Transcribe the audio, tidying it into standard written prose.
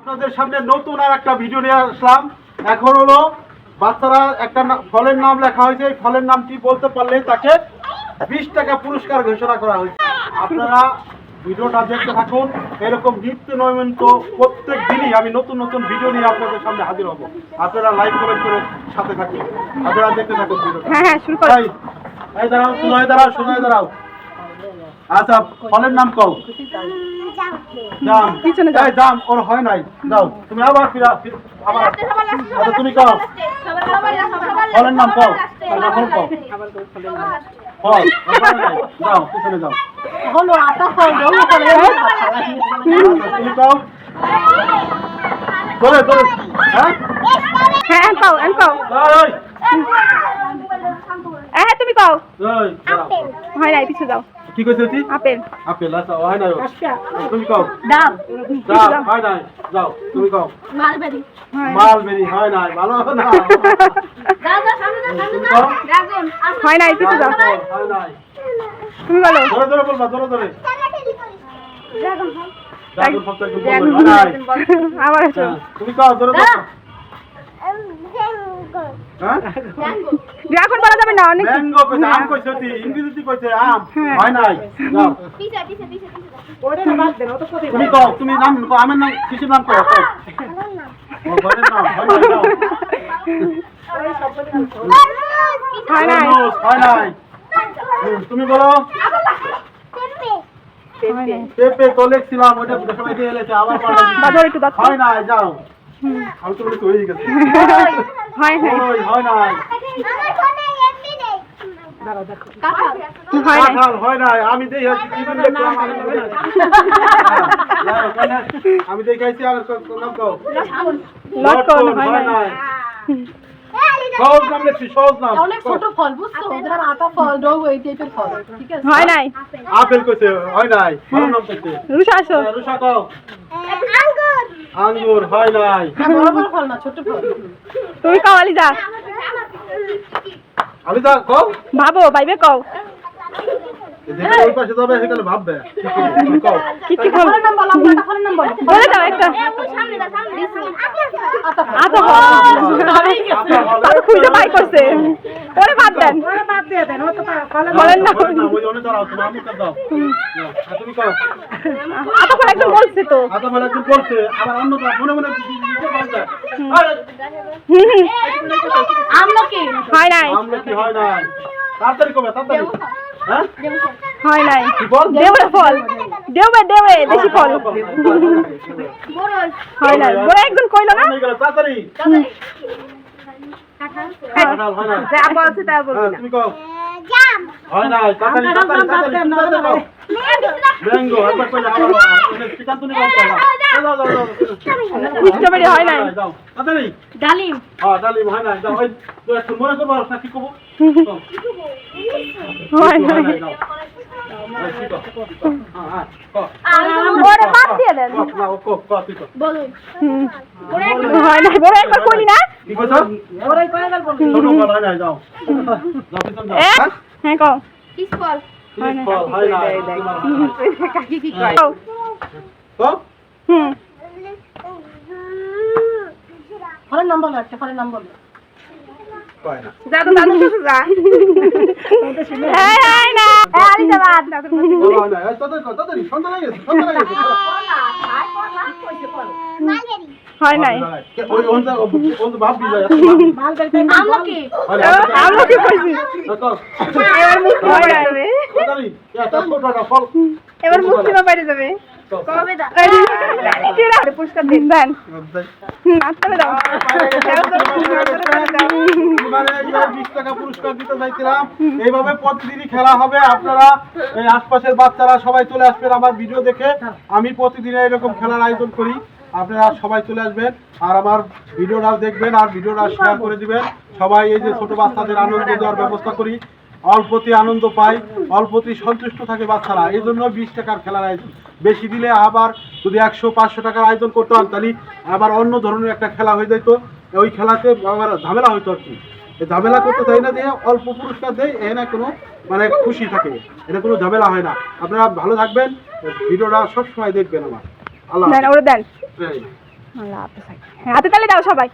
আপনাদের সামনে নতুন আর একটা ভিডিও নিয়ে আসলাম। এখন হলো বাচ্চারা একটা ফলের নাম লেখা হয়েছে, এই ফলের নামটি বলতে পারলে তাকে 20 টাকা পুরস্কার ঘোষণা করা হয়েছে। আপনারা ভিডিওটা দেখতে থাকুন। এরকম নিত্য নৈমিত্য প্রত্যেক দিনই আমি নতুন নতুন ভিডিও নিয়ে আপনাদের সামনে হাজির হব। আপনারা লাইক কমেন্ট করে সাথে থাকুন, আপনারা দেখতে থাকুন ভিডিওটা। হ্যাঁ শুরু করো। এই দাঁড়াও, শোনায় দাঁড়াও। আচ্ছা, ফলের নাম কও। জাম। পিছনে যাও। এই জাম ওর হয় নাই, যাও তুমি আবার আবার। আচ্ছা তুমি কও ফলের নাম কও, ফল কও। ফল যাও পিছনে যাও। হলো আটা ফল রঙ করে। তুমি কও ধরে ধরে। হ্যাঁ হ্যাঁ কও এই হ্যাঁ তুমি কও। এই দাঁড়াও। হয় নাই পিছু যাও। কি কইছ তুই? আপেল। আপেল। আচ্ছা হয় নাই, তুমি কও। ডাব। যাও হয় নাই, যাও তুমি কও। মালবেরি। মালবেরি হয় নাই, ভালো না। তুমি কও। হয় নাই পিছু যাও। হয় নাই। তুমি বলো। ধরে ধরে বলবা, ধরে ধরে। ড্রাগন ফল। ড্রাগন ফল তো একদম বলবা, হয় নাই। আবার আসো। হ্যাঁ, তুমি কও ধরে ধরে। হ্যাঁ? ড্রাগন বলা যাবে না অনেক। ম্যাঙ্গো কইছে, আম কইছে তুই, ইংরেজিতে কইছে আম। হয় নাই। যাও। তুমি কও, তুমি নাম কও, আমের নাম কিসের নাম কও? কও। ও ঘরের নাম, হয় নাই, যাও। হয় নাই। তরমুজ, হয় নাই। তুমি বলো। পেঁপে তো লিখছিলাম, ওইটা সবাই দিয়ে এলেছে, আবার বাজার একটু দাও। হয় নাই, যাও। আমি তো বলেছি হয়ে গেছে। হয় নাই। হয় নাই। হয় নাই। কাঁঠাল, হয় নাই। আমি দেখি আমি দেখাইছি, আর নাম কও। লটকন হয় হয় নাই। নাই। সহজ নাম লিখছি, সহজ নাম। অনেক ছোট ফল বুঝছো, ওদের আটা ফল রং এই টাইপের ফল, ঠিক আছে? হয় নাই। আপেল কইছে, হয় নাই। ভালো নাম কইছে। রুশা আসো। রুশা কও। আঙ্গুর, হয় নাই। বড় বড় ফল না, ছোট ফল। তুমি কও আলিজা। আমি তা কও। ভাবো বাইবে কও। যেখানে ওই পাশে যাবে সেখানে ভাববে। কও। কি কি ফল? ফলের নাম বলো, আটা ফলের নাম বলো। বলে দাও একটা। আটা ফল। আচ্ছা খুঁজে বাই করছে। ওরে বাদ দেন। বলেন না। ওই অনেক দাঁড়াও, তুমি আমি দাও। তুমি কও। আচ্ছা ফল একদম বলছে তো। আতা বলে তুমি বলছে, আবার অন্য মনে মনে দিতে পারবে। আমলকি। হয় নাই। আমরা কি হয় নাই। তাড়াতাড়ি কবে, তাড়াতাড়ি। হ্যাঁ? হয় নাই। কি বল? দেওয়ে ফল। দেওয়ে দেশি ফল। হয় নাই। বড় একজন কইলো না? তাড়াতাড়ি। কাঁঠাল, হয় নাই। যা বলছে তা বলছি হ্যাঁ, না। তুমি কও। হয় নাই, তাড়াতাড়ি, তাড়াতাড়ি কও। ম্যাঙ্গো, একবার কইলে আবার চিকেন তুমি কও। যাও, যাও, যাও। স্ট্রবেরি হয় নাই। যাও, তাড়াতাড়ি। ডালিম। হ্যাঁ, ডালিম হয় নাই। যাও, ওই একটু মনে করবো আর কি কব। হয় নাই। যাও। হ্যাঁ, কি কও? হ্যাঁ, হ্যাঁ, কও। ওরে বাদ দিয়ে দেন। কও, না, ও কও, কও, তুই কও। বলুন। হয় নাই। বড় একবার কইলি না? কি কইছো? ছোট ফল হয় নাই, যাও। যাও, পিছন যাও। এ হ্যাঁ কও। কিস ফল। তিরিশ ফল হয় নাই। কাকি কি কয়? কও। কও। ফলের নাম বলো, একটা ফলের নাম বলো। কয় না। যা তো দাদু কাছে যা। এই হয় না। এ আলিজা বাদ দাদুর কাছে। হয় নাই। এই তাড়াতাড়ি কও, তাড়াতাড়ি। সন্ধ্যা লেগে গেছে, সন্ধ্যা লেগে গেছে। হয় নাই। ওই ওনটা ভাববি যায়। আমলকি। আমরা কি কইছি? এবার মুক্তি হয়ে যাবে। তাড়াতাড়ি। এটা ছোটটা ফল। এবার মুক্তি পাইতে যাবে। কবে দা? কেরা পুরস্কার দিন দেন। আত্মা দাও। এবারে 20 টাকা পুরস্কার দিতে চাইছিলাম। এইভাবে প্রতিদিনই খেলা হবে। আপনারা এই আশপাশের বাচ্চারা সবাই চলে আসবেন আমার ভিডিও দেখে। আমি প্রতিদিন এরকম খেলার আয়োজন করি। আপনারা সবাই চলে আসবেন আর আমার ভিডিওটা দেখবেন আর ভিডিওটা শেয়ার করে দিবেন। সবাই এই যে ছোট বাচ্চাদের আনন্দ দেওয়ার ব্যবস্থা করি। অল্পতি আনন্দ পায়, অল্পতি সন্তুষ্ট থাকে বাচ্চারা। এই জন্য 20 টাকার খেলার আয়োজন। বেশি দিলে আবার যদি 100-500 টাকার আয়োজন করতাম তাহলে আবার অন্য ধরনের একটা খেলা হয়ে যেত। ওই খেলাতে আবার ঝামেলা হইতো আর কি। ঝামেলা করতে চাই না, দিয়ে অল্প পুরস্কার দেয়, এ না কোনো মানে খুশি থাকে, এটা কোনো ঝামেলা হয় না। আপনারা ভালো থাকবেন, ভিডিওটা সবসময় দেখবেন আমার। আল্লাহ দেন ওরে দেন। হাফেজ। আল্লাহ হাফেজ। হাতে তালি দাও সবাই।